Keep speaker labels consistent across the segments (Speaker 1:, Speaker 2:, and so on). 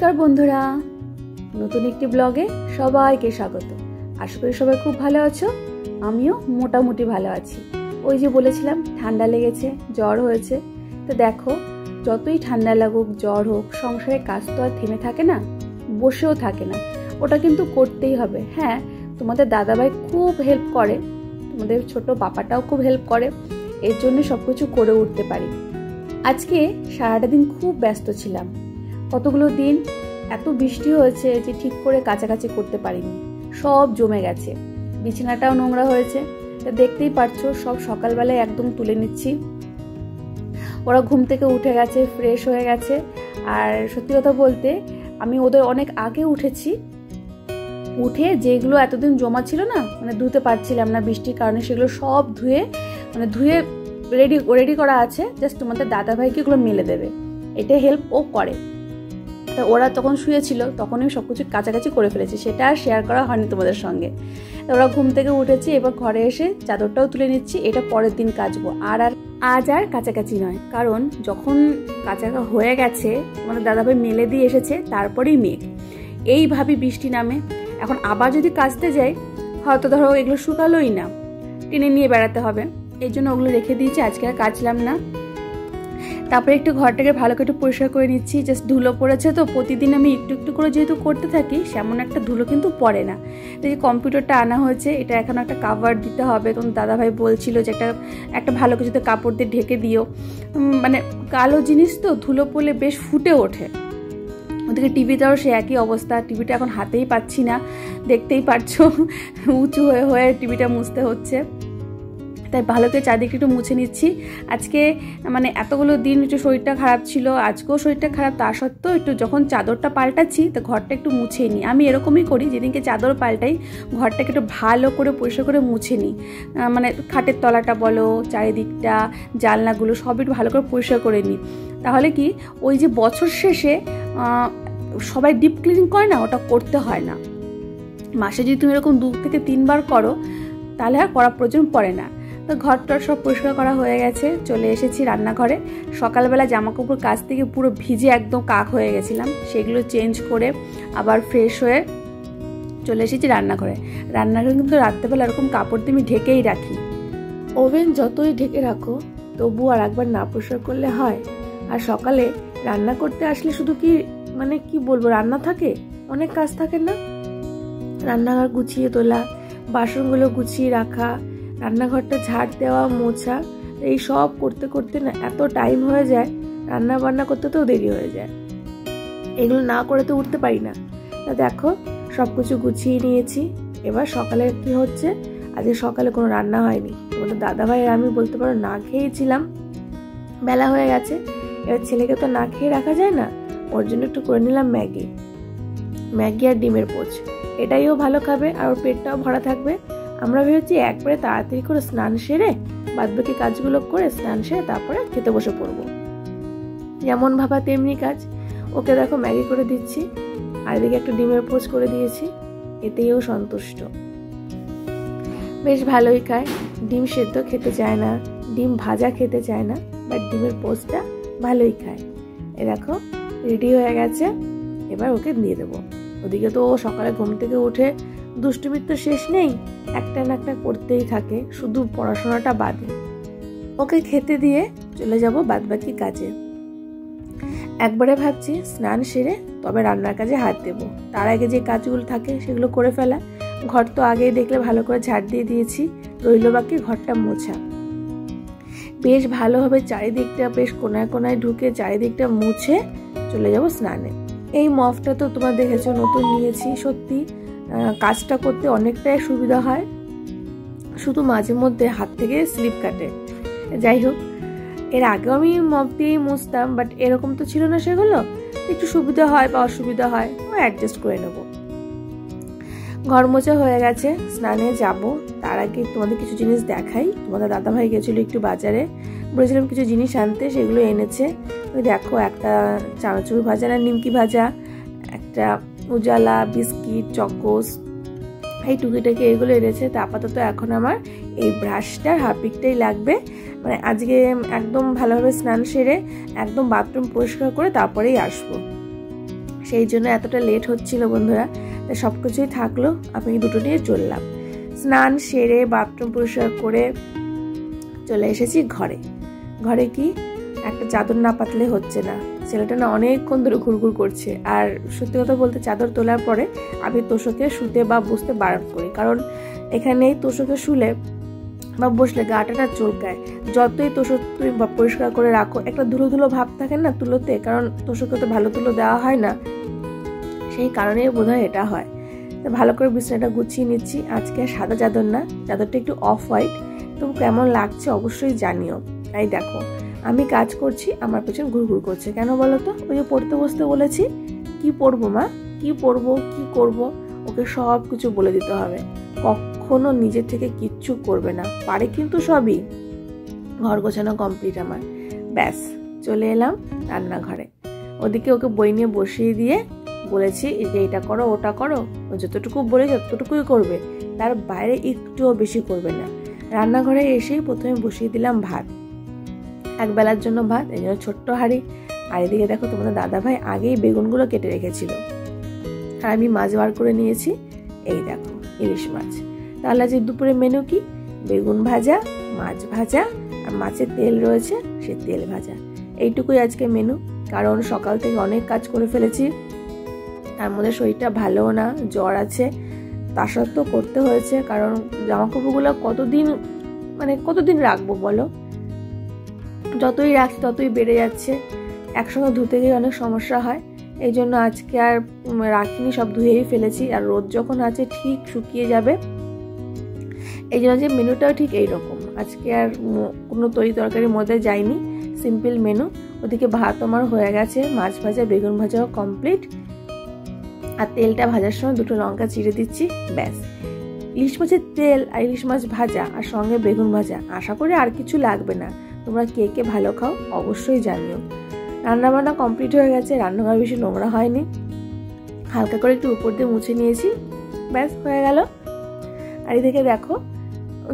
Speaker 1: নমস্কার বন্ধুরা, নতুন একটি ব্লগে সবাইকে স্বাগত। আশা করি সবাই খুব ভালো আছো। আমিও মোটামুটি ভালো আছি। ওই যে বলেছিলাম ঠান্ডা লেগেছে, জ্বর হয়েছে। তো দেখো, যতই ঠান্ডা লাগুক জ্বর হোক, সংসারের কাজ তো আর থেমে থাকে না, বসেও থাকে না, ওটা কিন্তু করতেই হবে। হ্যাঁ, তোমাদের দাদাভাই খুব হেল্প করে, তোমাদের ছোট পাপাটাও খুব হেল্প করে, এর জন্য সবকিছু করে উঠতে পারি। আজকে সারাটা দিন খুব ব্যস্ত ছিলাম। কতগুলো দিন এত বৃষ্টি হয়েছে যে ঠিক করে কাছাকাছি করতে পারিনি, সব জমে গেছে, বিছানাটাও নোংরা হয়েছে। তা দেখতেই পারছো, সব সকালবেলায় একদম তুলে নিচ্ছি। ওরা ঘুম থেকে উঠে গেছে, ফ্রেশ হয়ে গেছে। আর সত্যি কথা বলতে আমি ওদের অনেক আগে উঠেছি, উঠে যেগুলো এতদিন জমা ছিল না, মানে ধুতে পারছিলাম না বৃষ্টির কারণে, সেগুলো সব ধুয়ে রেডি করা আছে। জাস্ট তোমাদের দাদাভাইকে এগুলো মেলে দেবে, এটা হেল্প ও করে। তা ওরা তখন শুয়েছিল, তখন আমি সব কিছু কাছাকাছি করে ফেলেছি, সেটা আর শেয়ার করা হয়নি তোমাদের সঙ্গে। ওরা ঘুম থেকে উঠেছে, এবার ঘরে এসে চাদরটাও তুলে নিচ্ছি, এটা পরের দিন কাচবো। আজ আর কাছাকাছি নয়, কারণ যখন কাছাকা হয়ে গেছে, আমাদের দাদাভাই মেলে দিয়ে এসেছে, তারপরেই মেঘ এইভাবে বৃষ্টি নামে। এখন আবার যদি কাচতে যাই, হয়তো ধরো এগুলো শুকালোই না, টেনে নিয়ে বেড়াতে হবে। এই জন্য ওগুলো রেখে দিয়েছি, আজকে আর কাচলাম না। তারপরে একটু ঘরটাকে ভালো করে একটু পরিষ্কার করে নিচ্ছি। জাস্ট ধুলো পড়েছে তো, প্রতিদিন আমি একটু একটু করে যেহেতু করতে থাকি, সেমন একটা ধুলো কিন্তু পড়ে না। তো এই কম্পিউটারটা আনা হয়েছে, এটা এখন একটা কাভার দিতে হবে। তখন দাদাভাই বলছিল যে একটা ভালো কিছুতে কাপড় দিয়ে ঢেকে দিও, মানে কালো জিনিস তো ধুলো পড়লে বেশ ফুটে ওঠে। ওদিকে টিভিটাও সে একই অবস্থা, টিভিটা এখন হাতেই পাচ্ছি না, দেখতেই পারছো উঁচু হয়ে হয়ে টিভিটা মুছতে হচ্ছে। তাই ভালো করে চারদিকটা একটু মুছে নিচ্ছি। আজকে মানে এতগুলো দিন একটু শরীরটা খারাপ ছিল, আজকেও শরীরটা খারাপ, তা সত্ত্বেও একটু যখন চাদরটা পাল্টাচ্ছি তো ঘরটা একটু মুছে নিই। আমি এরকমই করি, যেদিনকে চাদর পাল্টাই ঘরটাকে একটু ভালো করে পরিষ্কার করে মুছে নিই। মানে খাটের তলাটা বলো, চারিদিকটা, জানলাগুলো সব একটু ভালো করে পরিষ্কার করে নিই। তাহলে কি, ওই যে বছর শেষে সবাই ডিপ ক্লিনিং করে না, ওটা করতে হয় না। মাসে যদি তুমি এরকম 2 থেকে 3 বার করো, তাহলে আর করার প্রয়োজন পড়ে না। তো ঘরটার সব পরিষ্কার করা হয়ে গেছে, চলে এসেছি রান্নাঘরে। সকালবেলা জামাকাপড় কাচ থেকে পুরো ভিজে একদম কাক হয়ে গেছিলাম, সেগুলো চেঞ্জ করে আবার ফ্রেশ হয়ে চলে এসেছি রান্নাঘরে। রান্নাঘরে কিন্তু রাত্রেবেলা এরকম কাপড় দিয়ে আমি ঢেকেই রাখি। ওভেন যতই ঢেকে রাখো, তবু আর একবার না পরিষ্কার করলে হয়? আর সকালে রান্না করতে আসলে শুধু কি বলবো, রান্না থাকে, অনেক কাজ থাকে না? রান্নাঘর গুছিয়ে তোলা, বাসনগুলো গুছিয়ে রাখা, রান্নাঘরটা ঝাড় দেওয়া, মোছা, এই সব করতে করতে না এত টাইম হয়ে যায়, রান্না বান্না করতে তো দেরি হয়ে যায়। এগুলো না করে তো উঠতে পারি না। তা দেখো, সব কিছু গুছিয়ে নিয়েছি। এবার সকালে কি হচ্ছে, আজকে সকালে কোনো রান্না হয়নি। তোমাদের দাদাভাই আর আমি বলতে পারো না খেয়েছিলাম, বেলা হয়ে গেছে। এবার ছেলেকে তো না খেয়ে রাখা যায় না, ওর জন্য একটু করে নিলাম ম্যাগি আর ডিমের পোচ। এটাইও ভালো খাবে আর ওর পেটটাও ভরা থাকবে। আমরা ভেবেছি একবারে তাড়াতাড়ি করে স্নান সেরে, বাদবাকি কাজগুলো করে স্নান সেরে তারপরে খেতে বসে পড়বো। যেমন ভাবা তেমনি কাজ। ওকে দেখো ম্যাগি করে দিচ্ছি, আর এদিকে একটা ডিমের পোচ করে দিয়েছি, এতেও সন্তুষ্ট। বেশ ভালোই খায়, ডিম সেদ্ধ খেতে চায় না, ডিম ভাজা খেতে চায় না, বাট ডিমের পোচটা ভালোই খায়। এ দেখো রেডি হয়ে গেছে, এবার ওকে দিয়ে দেবো। ওদিকে তো ও সকালে ঘুম থেকে উঠে দুষ্টুমির তো শেষ নেই, একটা না একটা করতেই থাকে, শুধু পড়াশোনাটা বাদে। ওকে খেতে দিয়ে চলে যাব বাদবাকি কাজে। একবারে ভাবছি স্নান সেরে তবে রান্নার কাজে হাত দেব, তার আগে যে কাজগুলো থাকে সেগুলো করে ফেলা। ঘর তো আগেই দেখলে ভালো করে ঝাড় দিয়ে দিয়েছি, রইল বাকি ঘরটা মোছা। বেশ ভালোভাবে চারিদিকটা বেশ কোনায় কোনায় ঢুকে চারিদিকটা মুছে চলে যাব স্নানে। এই মফটা তো তোমরা দেখেছো, নতুন নিয়েছি। সত্যি কাজটা করতে অনেকটাই সুবিধা হয়, শুধু মাঝে মধ্যে হাত থেকে স্লিপ কাটে। যাই হোক, এর আগেও আমি মপ দিয়েই মুছতাম, বাট এরকম তো ছিল না, সেগুলো একটু সুবিধা হয় বা অসুবিধা হয়, অ্যাডজাস্ট করে নেব। ঘর মোছা হয়ে গেছে, স্নানে যাব। তার আগে তোমাদের কিছু জিনিস দেখাই। তোমাদের দাদাভাই গেছিলো একটু বাজারে, বলেছিলাম কিছু জিনিস আনতে, সেগুলো এনেছে। ওই দেখো, একটা চানাচুর ভাজা না নিমকি ভাজা, একটা উজালা বিস্কিট, চকোস, এই টুকিটাকি এগুলো এনেছে। তা আপাতত এখন আমার এই ব্রাশটার হারপিকটাই লাগবে। মানে আজকে একদম ভালোভাবে স্নান সেরে একদম বাথরুম পরিষ্কার করে তারপরেই আসবো। সেই জন্য এতটা লেট হচ্ছিল বন্ধুরা। তাই সব কিছুই থাকলো, আমি দুটো নিয়ে চললাম। স্নান সেরে বাথরুম পরিষ্কার করে চলে এসেছি ঘরে। ঘরে কি একটা চাদর না পাতলে হচ্ছে না, ছেলেটা না অনেকক্ষণ ধরে ঘুরঘুর করছে। আর সত্যি কথা বলতে চাদর তোলার পরে আমি তোষকে শুতে বা বসতে বারণ করি, কারণ এখানেই তোষকে শুলে বা বসলে গাটা চুলকায়। যতই তোষক তুমি পরিষ্কার করে রাখো, একটা ধুলো ধুলো ভাব থাকে না তুলোতে, কারণ তোষকে তো ভালো তুলো দেওয়া হয় না, সেই কারণেই বোধহয় এটা হয়। তো ভালো করে বিছানাটা গুছিয়ে নিচ্ছি। আজকে সাদা চাদর না, চাদরটা একটু অফ হোয়াইট। তো কেমন লাগছে অবশ্যই জানিও। তাই দেখো আমি কাজ করছি, আমার পেছন ঘুরঘুর করছে। কেন বলো তো? ওই যে পড়তে বসতে বলেছি, কি পড়বো মা, কি পড়বো, কি করব, ওকে সব কিছু বলে দিতে হবে। কখনো নিজের থেকে কিচ্ছু করবে না, পারে কিন্তু সবই। ঘর গোছানো কমপ্লিট আমার, ব্যাস চলে এলাম রান্নাঘরে। ওদিকে ওকে বই নিয়ে বসিয়ে দিয়ে বলেছি যে এটা করো ওটা করো, ও যতটুকু বলে ততটুকুই করবে, তার বাইরে একটুও বেশি করবে না। রান্নাঘরে এসেই প্রথমে বসিয়ে দিলাম ভাত, এক বেলার জন্য ভাত, এই জন্য ছোট্ট হাঁড়ি। আর এদিকে দেখো তোমাদের দাদাভাই আগেই বেগুনগুলো কেটে রেখেছিল, আর আমি মাছ বার করে নিয়েছি। এই দেখো ইলিশ মাছ। তাহলে আজ দুপুরে মেনু কি? বেগুন ভাজা, মাছ ভাজা, আর মাছের তেল রয়েছে সে তেল ভাজা। এইটুকুই আজকে মেনু, কারণ সকাল থেকে অনেক কাজ করে ফেলেছি, তার মধ্যে শরীরটা ভালোও না, জ্বর আছে, তা সত্ত্বেও করতে হয়েছে। কারণ জামা কাপড়গুলো কতদিন রাখবো বলো? যতই রাখি ততই বেড়ে যাচ্ছে, একসঙ্গে ধুতে গিয়ে অনেক সমস্যা হয়। এই জন্য আজকে আর রাখিনি, সব ধুয়েই ফেলেছি। আর রোদ যখন আছে ঠিক শুকিয়ে যাবে, এই জন্য যে মেনুটাও ঠিক এইরকম। আজকে আর কোনো তরকারির মধ্যে যায়নি, সিম্পল মেনু। ওদিকে ভাত আমার হয়ে গেছে, মাছ ভাজা বেগুন ভাজাও কমপ্লিট। আর তেলটা ভাজার সময় দুটো লঙ্কা চিড়ে দিচ্ছি, ব্যাস। ইলিশ মাছের তেল আর ইলিশ মাছ ভাজা আর সঙ্গে বেগুন ভাজা, আশা করি আর কিছু লাগবে না। তোমরা কে কে ভালো খাও অবশ্যই জানিও। রান্নাবান্না কমপ্লিট হয়ে গেছে, রান্নাঘর বেশি নোংরা হয়নি, হালকা করে একটু উপর দিয়ে মুছে নিয়েছি, ব্যাস হয়ে গেল। আর এদিকে দেখো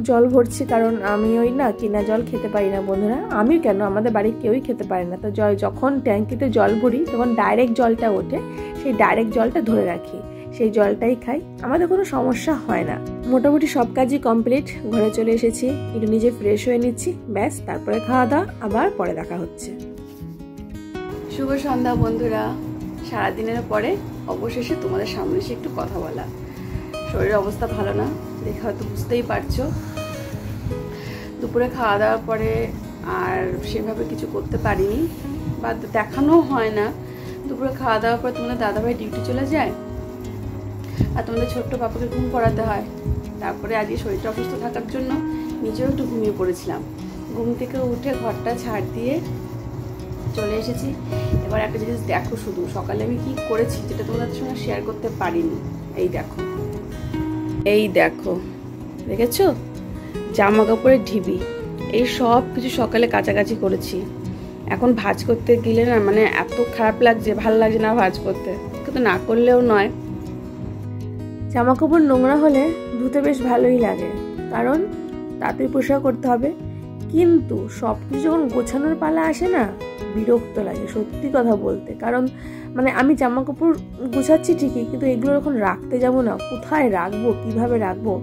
Speaker 1: জল ভরছি, কারণ আমি ওই না কিনা জল খেতে পারি না বন্ধুরা। আমি কেন, আমাদের বাড়ির কেউই খেতে পারে না। তো যখন ট্যাঙ্কিতে জল ভরি তখন ডাইরেক্ট জলটা ওঠে, সেই ডাইরেক্ট জলটা ধরে রাখি, সেই জলটাই খাই, আমাদের কোনো সমস্যা হয় না। মোটামুটি সব কাজই কমপ্লিট, ঘরে চলে এসেছি, একটু নিজে ফ্রেশ হয়ে নিচ্ছি, ব্যাস তারপরে খাওয়া দাওয়া, আবার পরে দেখা হচ্ছে। শুভ সন্ধ্যা বন্ধুরা, সারাদিনের পরে অবশেষে তোমাদের সামনে এসে একটু কথা বলা। শরীরের অবস্থা ভালো না, দেখে হয়তো বুঝতেই পারছো। দুপুরে খাওয়া দাওয়ার পরে আর সেভাবে কিছু করতে পারিনি, বা দেখানো হয় না। দুপুরে খাওয়া দাওয়ার পর তোমাদের দাদাভাই ডিউটি চলে যায়, আর তোমাদের ছোট্ট পাপাকে ঘুম পড়াতে হয়। তারপরে আজকে শরীরটা অসুস্থ থাকার জন্য নিজেও একটু ঘুমিয়ে পড়েছিলাম। ঘুম থেকে উঠে ঘরটা ঝাড় দিয়ে চলে এসেছি। এবার একটা জিনিস দেখো, শুধু সকালে আমি কি করেছি যেটা তোমাদের সঙ্গে শেয়ার করতে পারিনি। এই দেখো দেখেছো, জামা কাপড়ের ঢিবি, এই সব কিছু সকালে কাছাকাছি করেছি। এখন ভাঁজ করতে গেলে না এত খারাপ লাগছে, ভালো লাগছে না ভাঁজ করতে, কিন্তু না করলেও নয়। জামা কাপড় নোংরা হলে ধুতে বেশ ভালোই লাগে, কারণ তাড়াতাড়ি পরিষ্কার করতে হবে। কিন্তু সব কিছু যখন গোছানোর পালা আসে না, বিরক্ত লাগে সত্যি কথা বলতে। কারণ আমি জামা কাপড় গুছাচ্ছি ঠিকই, কিন্তু এগুলো যখন রাখতে যাবো না, কোথায় রাখবো, কিভাবে রাখবো,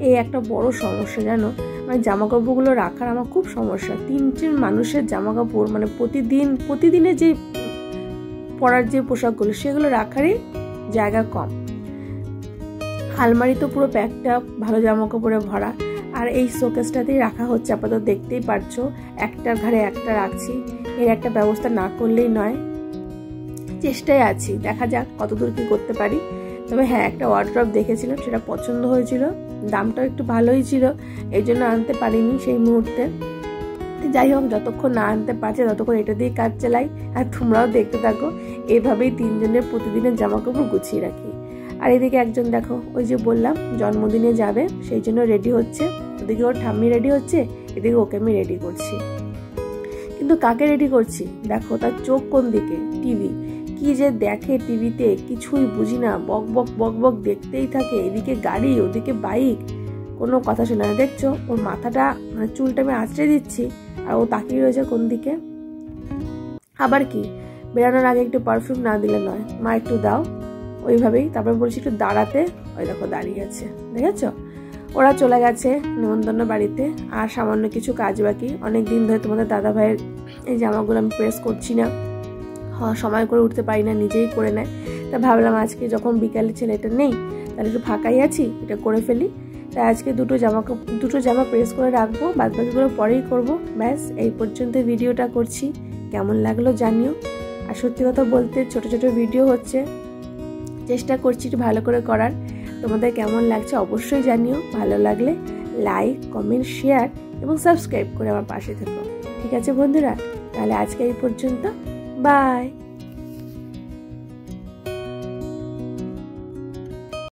Speaker 1: এই একটা বড় সমস্যা জানো। জামা কাপড়গুলো রাখার আমার খুব সমস্যা। 3 মানুষের জামা কাপড় প্রতিদিনের যে পরার যে পোশাকগুলো, সেগুলো রাখারই জায়গা কম। আলমারি তো পুরো প্যাকটা ভালো জামা কাপড়ে ভরা, আর এই শোকেসটাতেই রাখা হচ্ছে আপাতত, দেখতেই পারছো। একটার ঘাড়ে একটা রাখছি, এর একটা ব্যবস্থা না করলেই নয়। চেষ্টায় আছি, দেখা যাক কতদূর কি করতে পারি। তবে হ্যাঁ, একটা ওয়ার্ড্রপ দেখেছিলাম, সেটা পছন্দ হয়েছিল, দামটাও একটু ভালোই ছিল, এই জন্য আনতে পারিনি সেই মুহূর্তে। যাই হোক, যতক্ষণ না আনতে পারছে ততক্ষণ এটা দিয়ে কাজ চালাই। আর তোমরাও দেখতে থাকো, এভাবেই 3 জনের প্রতিদিনের জামা কাপড় গুছিয়ে রাখি। আর এদিকে একজন দেখো, ওই যে বললাম জন্মদিনে যাবে, সেই জন্য রেডি হচ্ছে। ওদিকে ওর ঠাম্মি রেডি হচ্ছে, এদিকে ওকে আমি রেডি করছি। কিন্তু কাকে রেডি করছি দেখো, তার চোখ কোন দিকে, টিভি। কি যে দেখে টিভিতে কিছুই বুঝি না, বক বক বক বক দেখতেই থাকে। এদিকে গাড়ি, ওদিকে বাইক, কোনো কথা শোনে না। দেখছো ওর মাথাটা চুলটা আমি আঁচড়ে দিচ্ছি, আর ও তাকিয়ে রয়েছে কোন দিকে। আবার কি
Speaker 2: বেরানোর আগে একটু পারফিউম না দিলে নয়, মা একটু দাও, ওইভাবেই। তারপর বলছি একটু দাঁড়াতে, ওই দেখো দাঁড়িয়ে আছে, দেখেছো? ওরা চলে গেছে নেমন্তন্ন বাড়িতে, আর সামান্য কিছু কাজ বাকি। অনেক দিন ধরে তোমাদের দাদা ভাইয়ের এই জামাগুলো আমি প্রেস করছি না, সময় করে উঠতে পারি না, নিজেই করে নেয়। তা ভাবলাম আজকে যখন বিকালে ছেলেটা নেই, তাহলে একটু ফাঁকাই আছি, এটা করে ফেলি। তাই আজকে দুটো জামা প্রেস করে রাখবো, বাদবাকিগুলো পরেই করব। ব্যাস এই পর্যন্ত ভিডিওটা করছি, কেমন লাগলো জানিও। আর সত্যি কথা বলতে ছোট ছোট ভিডিও হচ্ছে, চেষ্টা করছি একটু ভালো করে করার। তোমাদের কেমন লাগছে অবশ্যই জানিও। ভালো লাগলে লাইক, কমেন্ট, শেয়ার এবং সাবস্ক্রাইব করে আমার পাশে থেকো। ঠিক আছে বন্ধুরা, তাহলে আজকে এই পর্যন্ত, বাই।